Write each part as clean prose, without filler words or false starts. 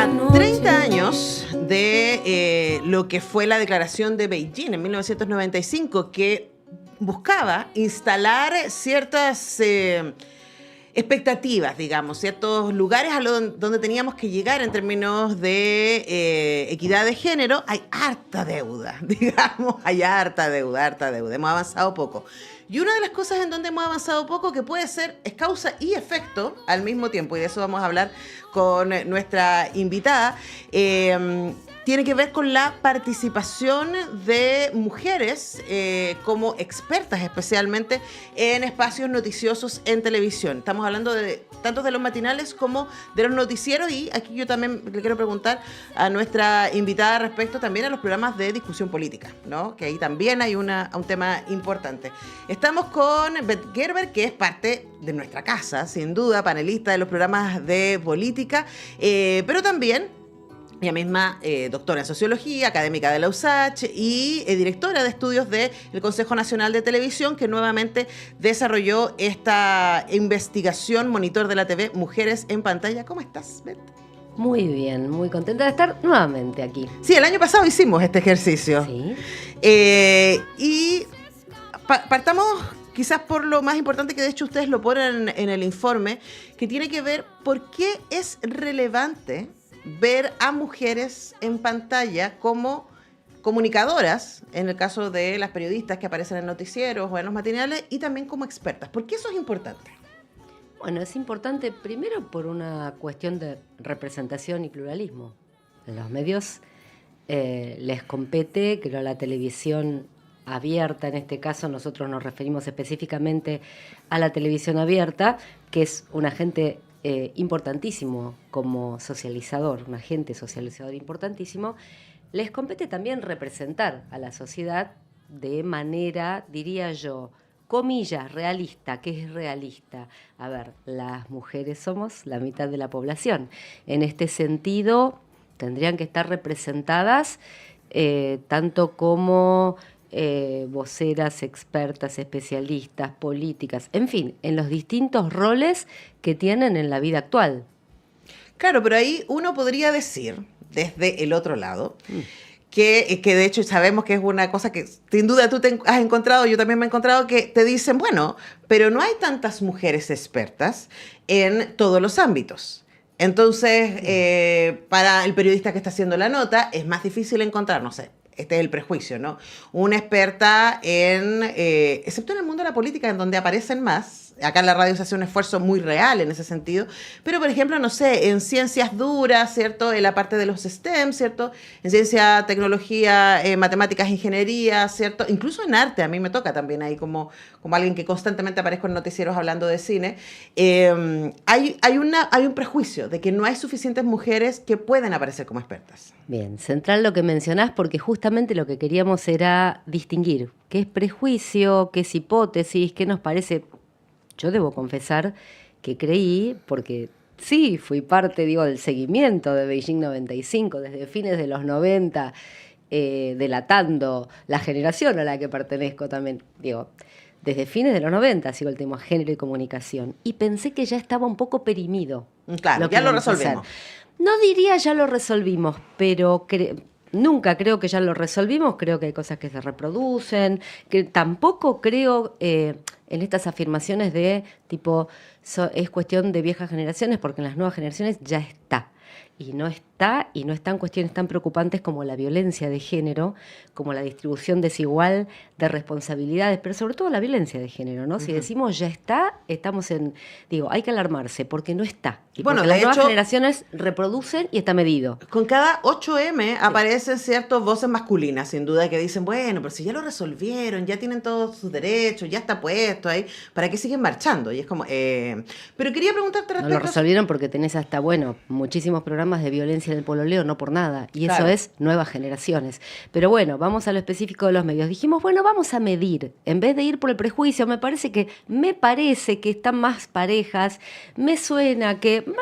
A 30 años de lo que fue la declaración de Beijing en 1995, que buscaba instalar ciertas expectativas, digamos, ciertos lugares donde teníamos que llegar en términos de equidad de género, hay harta deuda, digamos, hay harta deuda, hemos avanzado poco. Y una de las cosas en donde hemos avanzado poco, que puede ser, es causa y efecto al mismo tiempo, y de eso vamos a hablar con nuestra invitada, tiene que ver con la participación de mujeres como expertas, especialmente en espacios noticiosos en televisión. Estamos hablando tanto de los matinales como de los noticieros, y aquí yo también le quiero preguntar a nuestra invitada respecto también a los programas de discusión política, ¿no? Que ahí también hay un tema importante. Estamos con Beth Gerber, que es parte de nuestra casa, sin duda, panelista de los programas de política, pero también ella misma, doctora en Sociología, académica de la USACH y directora de estudios del Consejo Nacional de Televisión, que nuevamente desarrolló esta investigación Monitor de la TV, Mujeres en Pantalla. ¿Cómo estás, Beth? Muy bien, muy contenta de estar nuevamente aquí. Sí, el año pasado hicimos este ejercicio. Sí. Y partamos quizás por lo más importante, que de hecho ustedes lo ponen en el informe, que tiene que ver por qué es relevante ver a mujeres en pantalla como comunicadoras, en el caso de las periodistas que aparecen en noticieros o en los matinales, y también como expertas. ¿Por qué eso es importante? Bueno, es importante primero por una cuestión de representación y pluralismo. En los medios les compete, creo, la televisión abierta, en este caso nosotros nos referimos específicamente a la televisión abierta, que es un agente importantísimo como socializador, un agente socializador importantísimo. Les compete también representar a la sociedad de manera, diría yo, comillas, realista. ¿Qué es realista? A ver, las mujeres somos la mitad de la población. En este sentido, tendrían que estar representadas tanto como voceras, expertas, especialistas, políticas, en fin, en los distintos roles que tienen en la vida actual. Claro, pero ahí uno podría decir, desde el otro lado, que de hecho sabemos que es una cosa que sin duda tú te has encontrado, yo también me he encontrado, que te dicen, bueno, pero no hay tantas mujeres expertas en todos los ámbitos. Entonces, para el periodista que está haciendo la nota, es más difícil encontrar, no sé, este es el prejuicio, ¿no? Una experta excepto en el mundo de la política, en donde aparecen más. Acá en la radio se hace un esfuerzo muy real en ese sentido. Pero, por ejemplo, no sé, en ciencias duras, ¿cierto? En la parte de los STEM, ¿cierto? En ciencia, tecnología, matemáticas, ingeniería, ¿cierto? Incluso en arte, a mí me toca también ahí como alguien que constantemente aparezco en noticieros hablando de cine. Hay un prejuicio de que no hay suficientes mujeres que pueden aparecer como expertas. Bien, central lo que mencionás, porque justamente lo que queríamos era distinguir qué es prejuicio, qué es hipótesis, qué nos parece. Yo debo confesar que creí, porque sí, fui parte, del seguimiento de Beijing 95, desde fines de los 90, delatando la generación a la que pertenezco también, desde fines de los 90 sigo el tema género y comunicación, y pensé que ya estaba un poco perimido. Claro, ya lo resolvimos. No diría ya lo resolvimos, pero nunca creo que ya lo resolvimos. Creo que hay cosas que se reproducen, que tampoco creo en estas afirmaciones de tipo es cuestión de viejas generaciones, porque en las nuevas generaciones ya está. Y no están cuestiones tan preocupantes como la violencia de género, como la distribución desigual de responsabilidades, pero sobre todo la violencia de género, ¿no? Uh-huh. Si decimos ya está, estamos hay que alarmarse, porque no está. Y bueno, porque las nuevas generaciones reproducen y está medido. Con cada 8M aparecen ciertas voces masculinas, sin duda, que dicen, bueno, pero si ya lo resolvieron, ya tienen todos sus derechos, ya está puesto ahí, ¿para qué siguen marchando? Y es como, pero quería preguntarte respecto... No lo resolvieron porque tenés hasta, muchísimos programas de violencia en el pololeo, no por nada, y claro, eso es nuevas generaciones. Pero bueno, vamos a lo específico de los medios. Dijimos, vamos a medir, en vez de ir por el prejuicio. Me parece que están más parejas, me suena que, no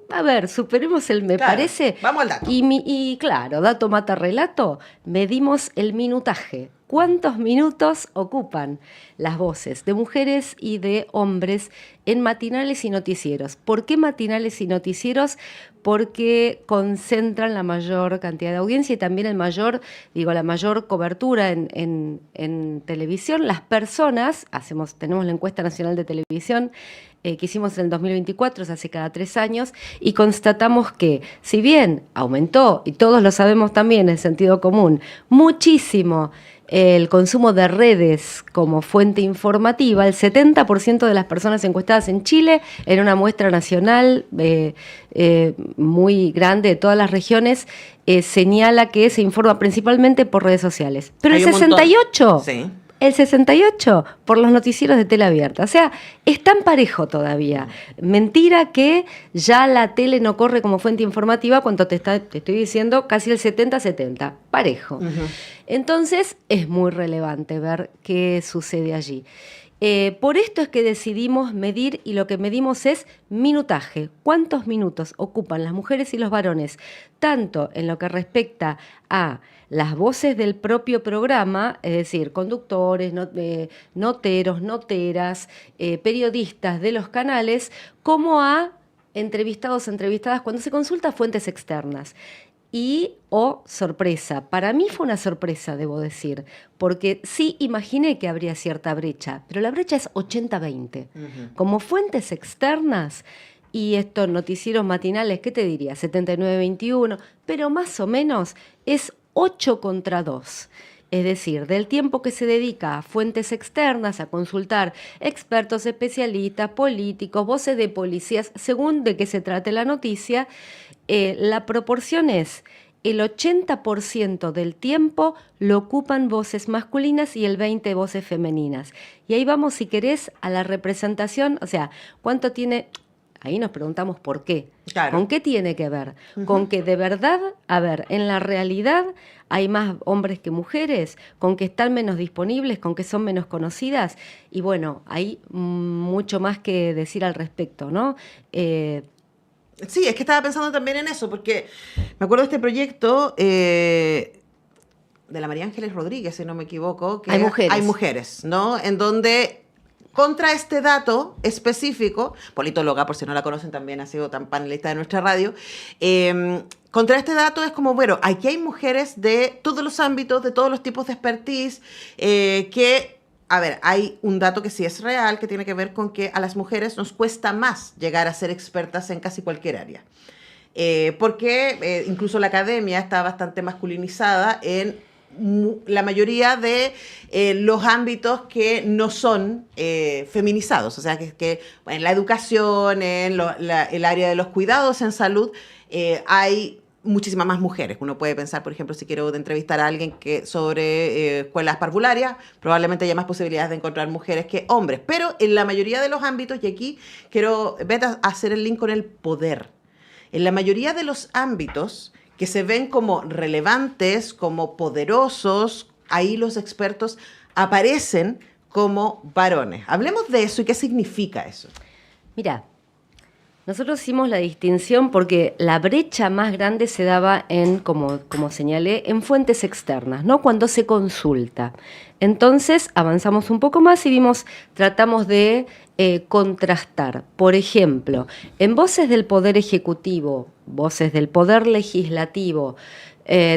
A ver, superemos el me Claro, parece. vamos al dato. Y claro, dato mata relato, medimos el minutaje. ¿Cuántos minutos ocupan las voces de mujeres y de hombres en matinales y noticieros? ¿Por qué matinales y noticieros? Porque concentran la mayor cantidad de audiencia y también la mayor cobertura en televisión. Las personas, tenemos la encuesta nacional de televisión que hicimos en el 2024, se hace cada 3 años, y constatamos que, si bien aumentó, y todos lo sabemos también en sentido común, muchísimo el consumo de redes como fuente informativa, el 70% de las personas encuestadas en Chile, en una muestra nacional muy grande de todas las regiones, señala que se informa principalmente por redes sociales. Pero Hay el un montón. 68%, Sí. el 68% por los noticieros de tele abierta. O sea, es tan parejo todavía. Mentira que ya la tele no corre como fuente informativa cuando te estoy diciendo casi el 70-70. Parejo. Ujú. Entonces, es muy relevante ver qué sucede allí. Por esto es que decidimos medir, y lo que medimos es minutaje. ¿Cuántos minutos ocupan las mujeres y los varones? Tanto en lo que respecta a las voces del propio programa, es decir, conductores, noteros, noteras, periodistas de los canales, como a entrevistados, entrevistadas, cuando se consulta fuentes externas. Sorpresa. Para mí fue una sorpresa, debo decir, porque sí imaginé que habría cierta brecha, pero la brecha es 80-20. Ujú. Como fuentes externas, y estos noticieros matinales, ¿qué te diría? 79-21, pero más o menos es 8-2. Es decir, del tiempo que se dedica a fuentes externas, a consultar expertos, especialistas, políticos, voces de policías, según de qué se trate la noticia, la proporción es el 80% del tiempo lo ocupan voces masculinas y el 20% voces femeninas. Y ahí vamos, si querés, a la representación, o sea, ¿cuánto tiene? Ahí nos preguntamos por qué. Claro. ¿Con qué tiene que ver? Con que de verdad, en la realidad hay más hombres que mujeres, con que están menos disponibles, con que son menos conocidas. Y bueno, hay mucho más que decir al respecto, ¿no? Sí, es que estaba pensando también en eso, porque me acuerdo de este proyecto de la María Ángeles Rodríguez, si no me equivoco, que Hay mujeres. Hay mujeres, ¿no? En donde, contra este dato específico, politóloga, por si no la conocen también, ha sido tan panelista de nuestra radio, contra este dato es como, bueno, aquí hay mujeres de todos los ámbitos, de todos los tipos de expertise, que... A ver, hay un dato que sí es real, que tiene que ver con que a las mujeres nos cuesta más llegar a ser expertas en casi cualquier área. Porque incluso la academia está bastante masculinizada en la mayoría de los ámbitos que no son feminizados. O sea, que en la educación, en el área de los cuidados en salud, hay muchísimas más mujeres. Uno puede pensar, por ejemplo, si quiero entrevistar a alguien sobre escuelas parvularias, probablemente haya más posibilidades de encontrar mujeres que hombres. Pero en la mayoría de los ámbitos, y aquí quiero hacer el link con el poder, en la mayoría de los ámbitos que se ven como relevantes, como poderosos, ahí los expertos aparecen como varones. Hablemos de eso y qué significa eso. Mira, nosotros hicimos la distinción porque la brecha más grande se daba como señalé, en fuentes externas, ¿no? Cuando se consulta. Entonces avanzamos un poco más y tratamos de contrastar. Por ejemplo, en voces del Poder Ejecutivo, voces del Poder Legislativo,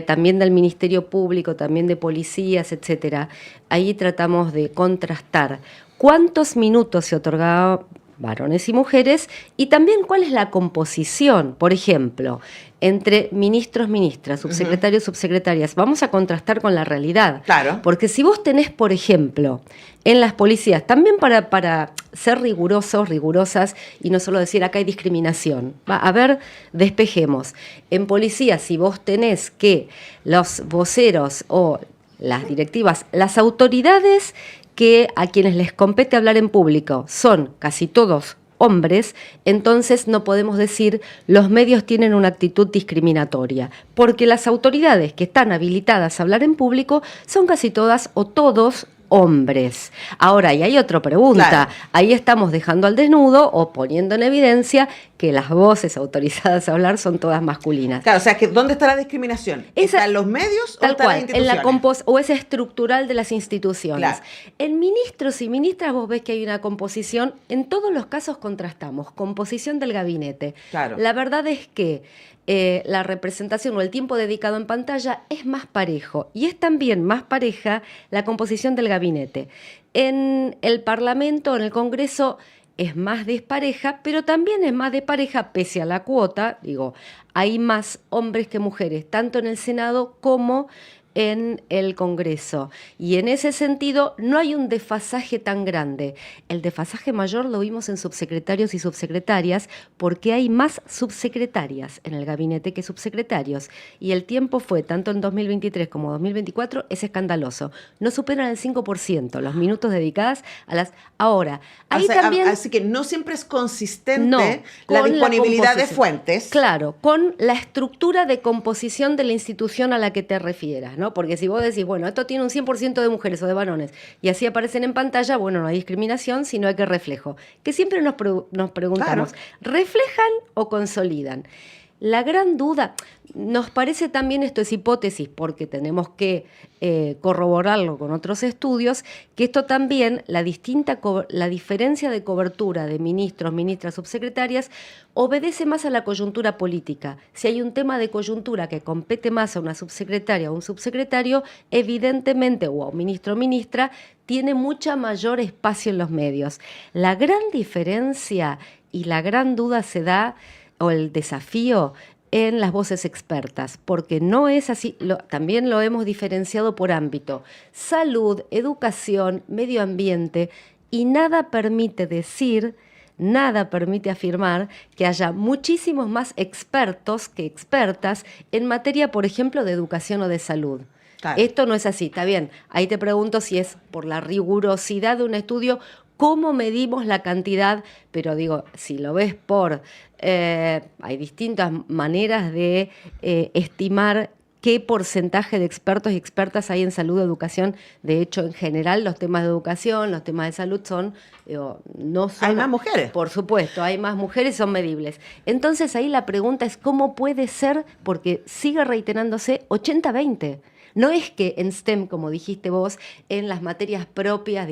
también del Ministerio Público, también de policías, etcétera. Ahí tratamos de contrastar cuántos minutos se otorgaba varones y mujeres, y también cuál es la composición, por ejemplo, entre ministros, ministras, subsecretarios, subsecretarias. Vamos a contrastar con la realidad. Claro. Porque si vos tenés, por ejemplo, en las policías, también para ser rigurosos, rigurosas, y no solo decir acá hay discriminación. A ver, despejemos. En policía, si vos tenés que los voceros o las directivas, las autoridades que a quienes les compete hablar en público son casi todos hombres, entonces no podemos decir los medios tienen una actitud discriminatoria, porque las autoridades que están habilitadas a hablar en público son casi todas o todos hombres. Ahora, y hay otra pregunta, Claro. ahí estamos dejando al desnudo o poniendo en evidencia que las voces autorizadas a hablar son todas masculinas. Claro, o sea, que ¿dónde está la discriminación? ¿Está en los medios o Tal está en las cual, en la instituciones? o es estructural de las instituciones. Claro. En ministros y ministras vos ves que hay una composición, en todos los casos contrastamos, composición del gabinete. Claro. La verdad es que la representación o el tiempo dedicado en pantalla es más parejo y es también más pareja la composición del gabinete. En el Parlamento, en el Congreso, es más despareja, pero también es más despareja pese a la cuota. Digo, hay más hombres que mujeres, tanto en el Senado como en el Congreso. Y en ese sentido no hay un desfasaje tan grande. El desfasaje mayor lo vimos en subsecretarios y subsecretarias porque hay más subsecretarias en el gabinete que subsecretarios. Y el tiempo fue, tanto en 2023 como 2024, es escandaloso. No superan el 5% los minutos dedicados a las... Ahora, ahí también... Así que no siempre es consistente No, la con disponibilidad de composición. fuentes. Claro, con la estructura de composición de la institución a la que te refieras, ¿no? Porque si vos decís, bueno, esto tiene un 100% de mujeres o de varones, y así aparecen en pantalla, bueno, no hay discriminación, sino hay que reflejo. Que siempre nos preguntamos, Claro. ¿reflejan o consolidan? La gran duda, nos parece también, esto es hipótesis, porque tenemos que corroborarlo con otros estudios, que esto también, la diferencia de cobertura de ministros, ministras, subsecretarias, obedece más a la coyuntura política. Si hay un tema de coyuntura que compete más a una subsecretaria o un subsecretario, evidentemente, o a un ministro o ministra, tiene mucha mayor espacio en los medios. La gran diferencia y la gran duda se da, o el desafío, en las voces expertas, porque no es así, también lo hemos diferenciado por ámbito, salud, educación, medio ambiente, y nada permite afirmar que haya muchísimos más expertos que expertas en materia, por ejemplo, de educación o de salud. Claro. Esto no es así, está bien. Ahí te pregunto si es por la rigurosidad de un estudio, cómo medimos la cantidad, pero digo, si lo ves por... hay distintas maneras de estimar qué porcentaje de expertos y expertas hay en salud o educación. De hecho, en general, los temas de educación, los temas de salud no son... Hay más mujeres. Por supuesto, hay más mujeres, son medibles. Entonces, ahí la pregunta es, ¿cómo puede ser? Porque sigue reiterándose 80-20. No es que en STEM, como dijiste vos, en las materias propias,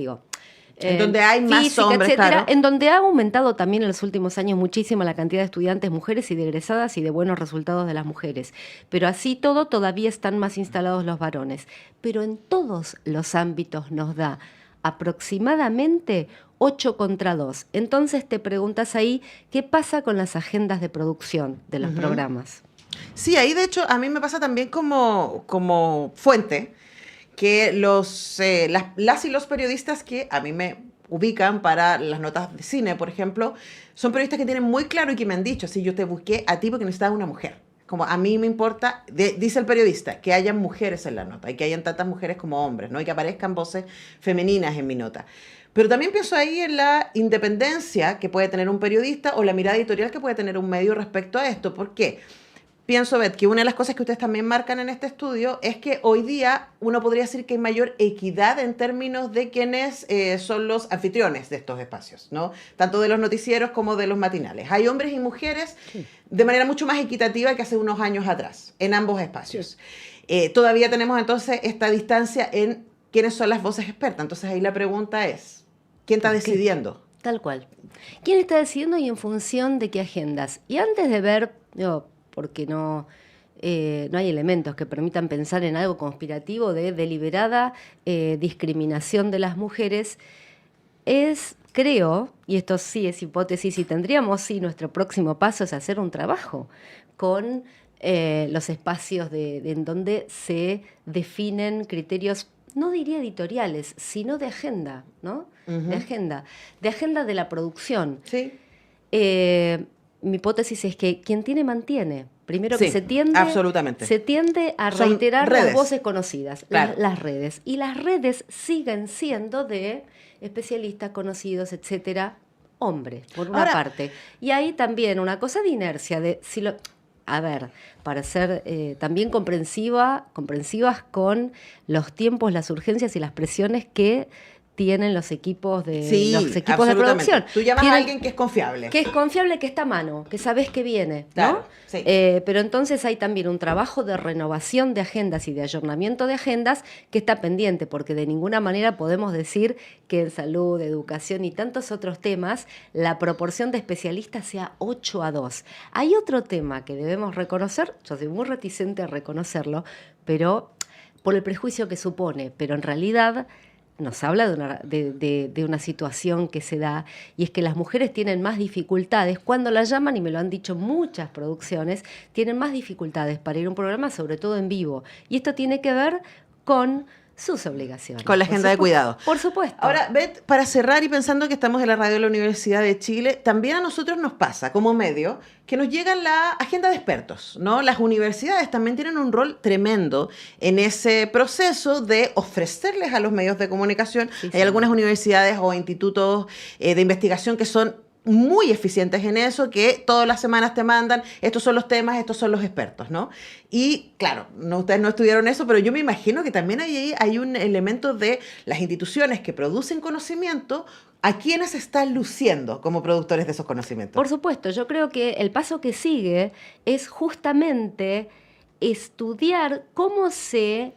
en donde hay más física, hombres, etcétera, claro. en donde ha aumentado también en los últimos años muchísimo la cantidad de estudiantes mujeres y de egresadas y de buenos resultados de las mujeres. Pero así todo, todavía están más instalados los varones. Pero en todos los ámbitos nos da aproximadamente 8-2. Entonces te preguntas ahí, ¿qué pasa con las agendas de producción de los programas? Sí, ahí de hecho a mí me pasa también como fuente que las y los periodistas que a mí me ubican para las notas de cine, por ejemplo, son periodistas que tienen muy claro y que me han dicho, sí, yo te busqué a ti porque necesitaba una mujer. Como a mí me importa, dice el periodista, que hayan mujeres en la nota y que hayan tantas mujeres como hombres, ¿no? Y que aparezcan voces femeninas en mi nota. Pero también pienso ahí en la independencia que puede tener un periodista o la mirada editorial que puede tener un medio respecto a esto. ¿Por qué? Pienso, Beth, que una de las cosas que ustedes también marcan en este estudio es que hoy día uno podría decir que hay mayor equidad en términos de quienes son los anfitriones de estos espacios, ¿no? Tanto de los noticieros como de los matinales. Hay hombres y mujeres de manera mucho más equitativa que hace unos años atrás, en ambos espacios. Todavía tenemos entonces esta distancia en quiénes son las voces expertas. Entonces ahí la pregunta es, ¿quién está decidiendo? Tal cual. ¿Quién está decidiendo y en función de qué agendas? Y antes de ver... porque no hay elementos que permitan pensar en algo conspirativo de deliberada discriminación de las mujeres, creo, y esto sí es hipótesis, y tendríamos, nuestro próximo paso es hacer un trabajo con los espacios en donde se definen criterios, no diría editoriales, sino de agenda, ¿no? Uh-huh. De agenda de la producción. Sí. Mi hipótesis es que quien tiene, mantiene. Primero sí, que se tiende a reiterar las voces conocidas, claro. las redes. Y las redes siguen siendo de especialistas conocidos, etcétera, hombres, por una parte. Y hay también una cosa de inercia, a ver, para ser también comprensivas con los tiempos, las urgencias y las presiones que tienen los equipos de producción. Tú llamas a alguien que es confiable. Que es confiable, que está a mano, que sabes que viene, ¿no? Claro, sí. Pero entonces hay también un trabajo de renovación de agendas y de ayornamiento de agendas que está pendiente, porque de ninguna manera podemos decir que en salud, educación y tantos otros temas la proporción de especialistas sea 8-2. Hay otro tema que debemos reconocer, yo soy muy reticente a reconocerlo, pero por el prejuicio que supone, pero en realidad nos habla de una situación que se da, y es que las mujeres tienen más dificultades cuando las llaman, y me lo han dicho muchas producciones, tienen más dificultades para ir a un programa, sobre todo en vivo. Y esto tiene que ver con sus obligaciones. Con la agenda de cuidado. Por supuesto. Ahora, Beth, para cerrar y pensando que estamos en la radio de la Universidad de Chile, también a nosotros nos pasa, como medio, que nos llega la agenda de expertos, ¿no? Las universidades también tienen un rol tremendo en ese proceso de ofrecerles a los medios de comunicación. Sí, Hay algunas universidades o institutos de investigación que son muy eficientes en eso, que todas las semanas te mandan, estos son los temas, estos son los expertos, ¿no? Y claro, ustedes no estudiaron eso, pero yo me imagino que también hay un elemento de las instituciones que producen conocimiento, a quienes están luciendo como productores de esos conocimientos. Por supuesto, yo creo que el paso que sigue es justamente estudiar cómo se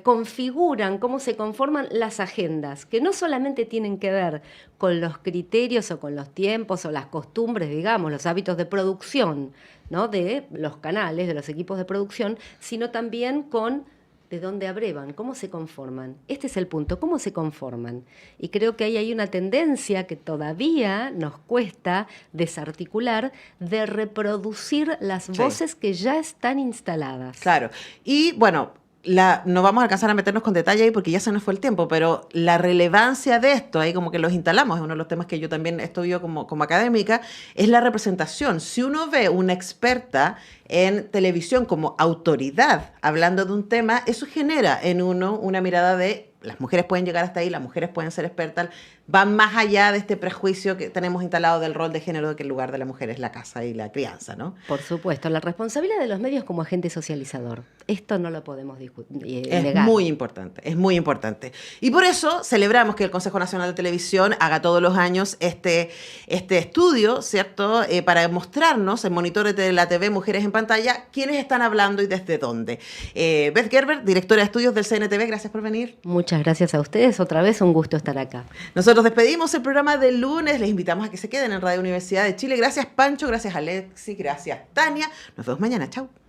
configuran, cómo se conforman las agendas, que no solamente tienen que ver con los criterios o con los tiempos o las costumbres, digamos, los hábitos de producción, ¿no? De los canales, de los equipos de producción, sino también con de dónde abrevan, cómo se conforman. Este es el punto, cómo se conforman. Y creo que ahí hay una tendencia que todavía nos cuesta desarticular de reproducir las voces que ya están instaladas. Claro. Y bueno, no vamos a alcanzar a meternos con detalle ahí porque ya se nos fue el tiempo, pero la relevancia de esto, ahí como que los instalamos, es uno de los temas que yo también estudio como académica, es la representación. Si uno ve una experta en televisión como autoridad hablando de un tema, eso genera en uno una mirada de las mujeres pueden llegar hasta ahí, las mujeres pueden ser expertas, van más allá de este prejuicio que tenemos instalado del rol de género, de que el lugar de la mujer es la casa y la crianza, ¿no? Por supuesto, la responsabilidad de los medios como agente socializador. Esto no lo podemos negar. Es muy importante, es muy importante. Y por eso celebramos que el Consejo Nacional de Televisión haga todos los años este estudio, ¿cierto? Para mostrarnos en monitores de la TV Mujeres en Pantalla quiénes están hablando y desde dónde. Beth Gerber, directora de estudios del CNTV, gracias por venir. Muchas gracias a ustedes, otra vez un gusto estar acá. Nosotros despedimos el programa del lunes, les invitamos a que se queden en Radio Universidad de Chile. Gracias Pancho, gracias Alexi, gracias Tania. Nos vemos mañana, chao.